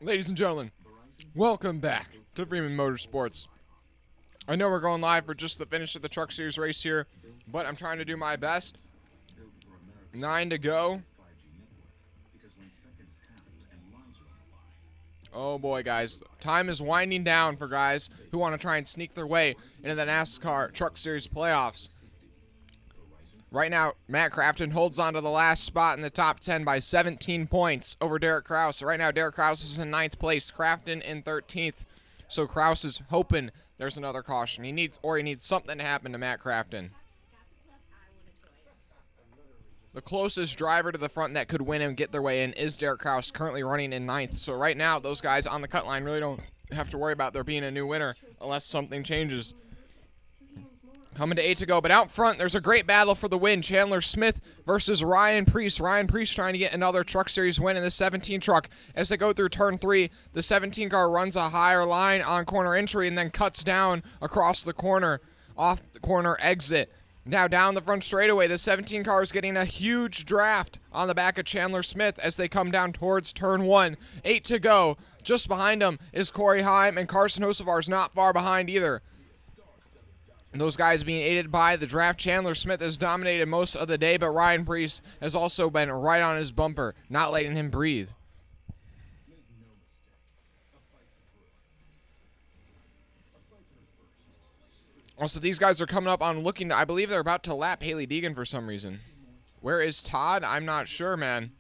Ladies and gentlemen, welcome back to Freeman Motorsports. I know we're going live for just the finish of the Truck Series race here, but I'm trying to do my best. 9 to go. Oh boy, guys. Time is winding down for guys who want to try and sneak their way into the NASCAR Truck Series playoffs. Right now, Matt Crafton holds on to the last spot in the top 10 by 17 points over Derek Kraus. So right now, Derek Kraus is in 9th place, Crafton in 13th. So Kraus is hoping there's another caution. He needs something to happen to Matt Crafton. The closest driver to the front that could win and get their way in is Derek Kraus, currently running in 9th. So right now, those guys on the cut line really don't have to worry about there being a new winner unless something changes. Coming to 8 to go, but out front, there's a great battle for the win. Chandler Smith versus Ryan Preece. Ryan Preece trying to get another Truck Series win in the 17 truck. As they go through turn 3, the 17 car runs a higher line on corner entry and then cuts down across the corner, off the corner exit. Now down the front straightaway, the 17 car is getting a huge draft on the back of Chandler Smith as they come down towards turn 1. 8 to go. Just behind them is Corey Heim, and Carson Hocevar is not far behind either. And those guys being aided by the draft. Chandler Smith has dominated most of the day, but Ryan Preece has also been right on his bumper, not letting him breathe. Also, these guys are coming up on looking to, I believe they're about to lap Haley Deegan for some reason. Where is Todd? I'm not sure, man.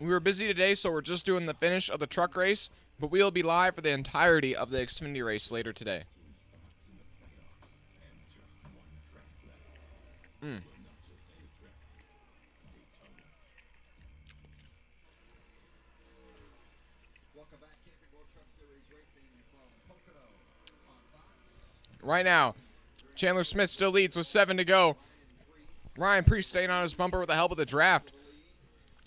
We were busy today, so we're just doing the finish of the truck race, but we'll be live for the entirety of the Xfinity race later today. Right now, Chandler Smith still leads with 7 to go. Ryan Preece staying on his bumper with the help of the draft.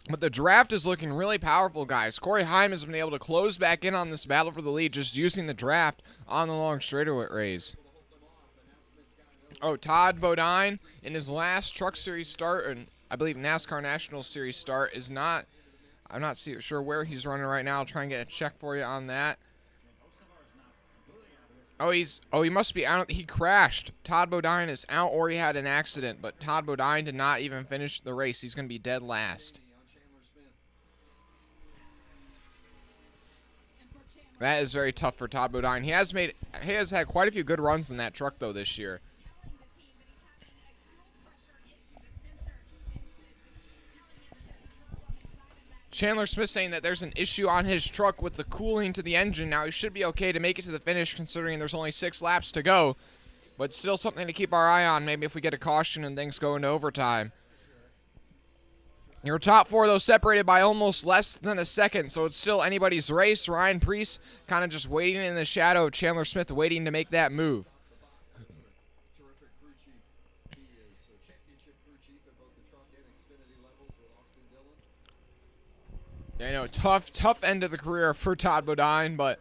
But the draft is looking really powerful, guys. Corey Heim has been able to close back in on this battle for the lead just using the draft on the long straightaways. Oh, Todd Bodine in his last Truck Series start, and I believe NASCAR National Series start, is not, I'm not sure where he's running right now. I'll try and get a check for you on that. He must be out. He crashed. Todd Bodine is out, or he had an accident, but Todd Bodine did not even finish the race. He's going to be dead last. That is very tough for Todd Bodine. He has had quite a few good runs in that truck, though, this year. Chandler Smith saying that there's an issue on his truck with the cooling to the engine. Now, he should be okay to make it to the finish considering there's only 6 laps to go. But still something to keep our eye on, maybe if we get a caution and things go into overtime. Your top 4, though, separated by almost less than a second, so it's still anybody's race. Ryan Preece kind of just waiting in the shadow of Chandler Smith, waiting to make that move. I know, tough end of the career for Todd Bodine, but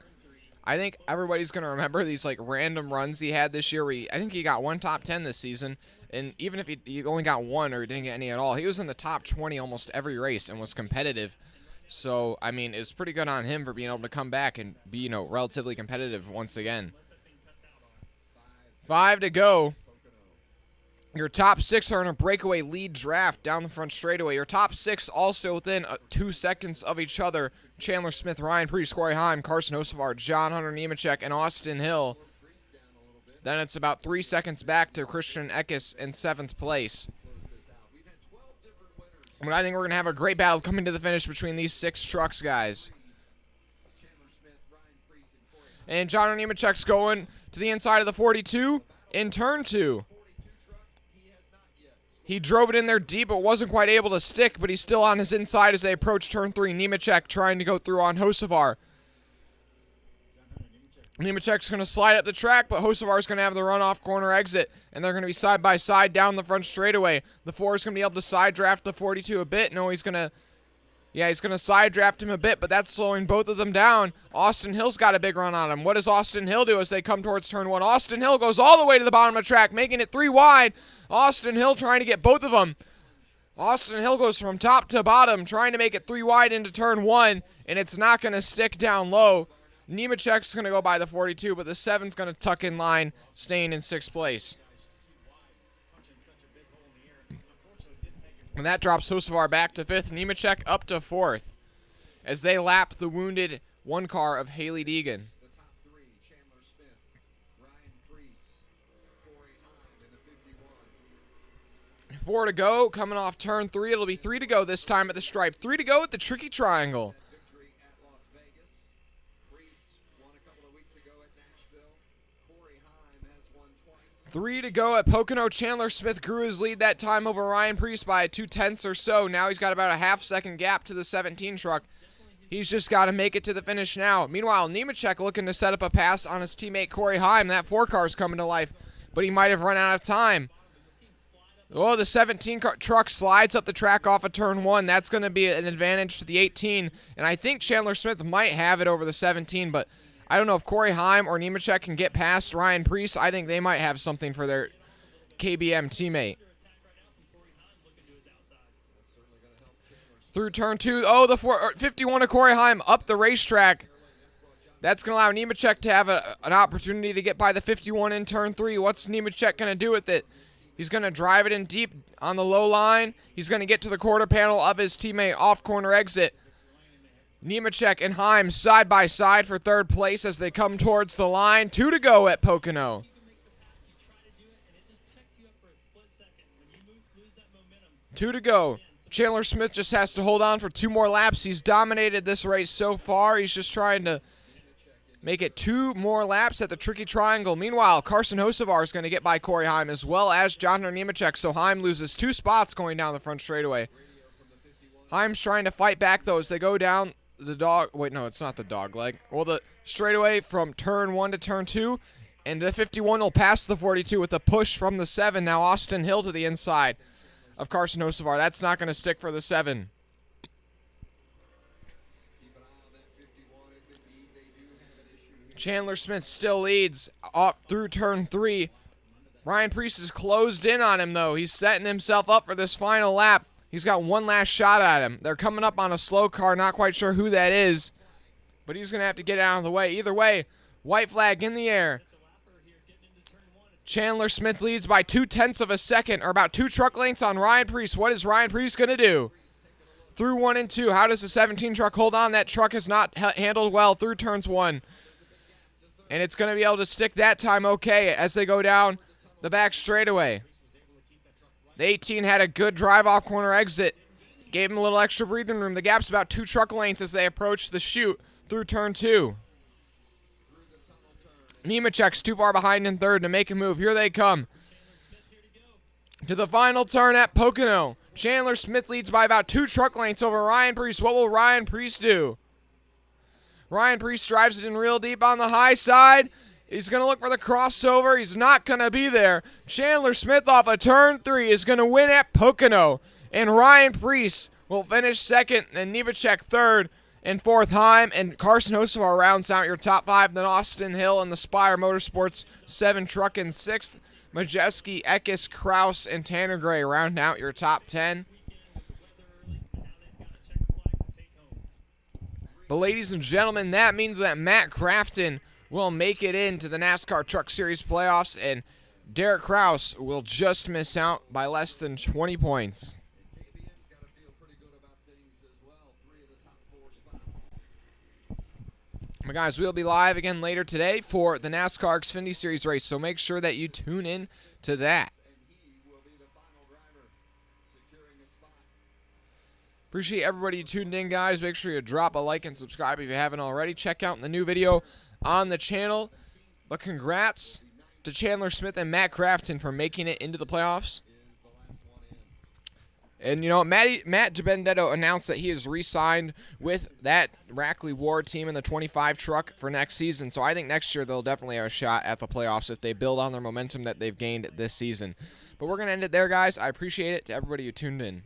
I think everybody's going to remember these like random runs he had this year. I think he got 1 top 10 this season, and even if he only got 1 or didn't get any at all, he was in the top 20 almost every race and was competitive. So, I mean, it's pretty good on him for being able to come back and be, relatively competitive once again. 5 to go. Your top 6 are in a breakaway lead draft down the front straightaway. Your top 6 also within 2 seconds of each other. Chandler Smith, Ryan Preece, Corey Heim, Carson Hocevar, John Hunter Nemechek, and Austin Hill. Then it's about 3 seconds back to Christian Eckes in 7th place. But I think we're going to have a great battle coming to the finish between these 6 trucks, guys. And John Hunter Nemechek's going to the inside of the 42 in turn 2. He drove it in there deep, but wasn't quite able to stick, but he's still on his inside as they approach turn 3. Nemechek trying to go through on Hocevar. Nemechek's going to slide up the track, but Hocevar's going to have the runoff corner exit, and they're going to be side by side down the front straightaway. The 4 is going to be able to side draft the 42 a bit. No, he's going to side draft him a bit, but that's slowing both of them down. Austin Hill's got a big run on him. What does Austin Hill do as they come towards turn 1? Austin Hill goes all the way to the bottom of the track, making it 3 wide. Austin Hill trying to get both of them. Austin Hill goes from top to bottom, trying to make it 3 wide into turn 1, and it's not going to stick down low. Nemechek's going to go by the 42, but the 7's going to tuck in line, staying in 6th place. And that drops Hocevar back to 5th, Nemechek up to 4th, as they lap the wounded 1 car of Haley Deegan. 4 to go, coming off turn 3. It'll be 3 to go this time at the stripe. 3 to go at the tricky triangle. 3 to go at Pocono. Chandler Smith grew his lead that time over Ryan Preece by 2/10 or so. Now he's got about a half-second gap to the 17 truck. He's just got to make it to the finish now. Meanwhile, Nemechek looking to set up a pass on his teammate Corey Heim. That 4 car's coming to life, but he might have run out of time. Oh, the 17 truck slides up the track off of turn 1. That's going to be an advantage to the 18, and I think Chandler Smith might have it over the 17, but I don't know if Corey Heim or Nemechek can get past Ryan Preece. I think they might have something for their KBM teammate. Through turn 2. Oh, the 51 of Corey Heim up the racetrack. That's going to allow Nemechek to have an opportunity to get by the 51 in turn 3. What's Nemechek going to do with it? He's going to drive it in deep on the low line. He's going to get to the quarter panel of his teammate off corner exit. Nemechek and Heim side by side for 3rd place as they come towards the line. 2 to go at Pocono. Two to go. Chandler Smith just has to hold on for 2 more laps. He's dominated this race so far. He's just trying to make it 2 more laps at the tricky triangle. Meanwhile, Carson Hocevar is going to get by Corey Heim as well as Jonathan Nemechek, so Heim loses 2 spots going down the front straightaway. Heim's trying to fight back those. They go down the dog. Wait, no, it's not the dog leg. Well, the straightaway from turn 1 to turn 2, and the 51 will pass the 42 with a push from the 7. Now Austin Hill to the inside of Carson Hocevar. That's not going to stick for the 7. Chandler Smith still leads up through turn 3. Ryan Preece is closed in on him, though. He's setting himself up for this final lap. He's got one last shot at him. They're coming up on a slow car. Not quite sure who that is, but he's going to have to get out of the way. Either way, white flag in the air. Chandler Smith leads by 0.2 of a second, or about 2 truck lengths on Ryan Preece. What is Ryan Preece going to do? Through 1 and 2. How does the 17 truck hold on? That truck is not handled well through turns 1. And it's going to be able to stick that time okay as they go down the back straightaway. The 18 had a good drive off corner exit. Gave him a little extra breathing room. The gap's about 2 truck lengths as they approach the chute through turn 2. Nemechek's too far behind in 3rd to make a move. Here they come to the final turn at Pocono. Chandler Smith leads by about 2 truck lengths over Ryan Preece. What will Ryan Preece do? Ryan Preece drives it in real deep on the high side. He's going to look for the crossover. He's not going to be there. Chandler Smith off of turn 3 is going to win at Pocono. And Ryan Preece will finish 2nd, and Nemechek 3rd, and 4th Heim. And Carson Hocevar rounds out your top 5. Then Austin Hill and the Spire Motorsports 7 truck in 6th. Majeski, Eckes, Kraus, and Tanner Gray round out your top 10. But ladies and gentlemen, that means that Matt Crafton will make it into the NASCAR Truck Series playoffs, and Derek Kraus will just miss out by less than 20 points. But guys, we'll be live again later today for the NASCAR Xfinity Series race, so make sure that you tune in to that. Appreciate everybody who tuned in, guys. Make sure you drop a like and subscribe if you haven't already. Check out the new video on the channel. But congrats to Chandler Smith and Matt Crafton for making it into the playoffs. And, you know, Matt DiBenedetto announced that he has re-signed with that Rackley Ward team in the 25 truck for next season. So I think next year they'll definitely have a shot at the playoffs if they build on their momentum that they've gained this season. But we're going to end it there, guys. I appreciate it to everybody who tuned in.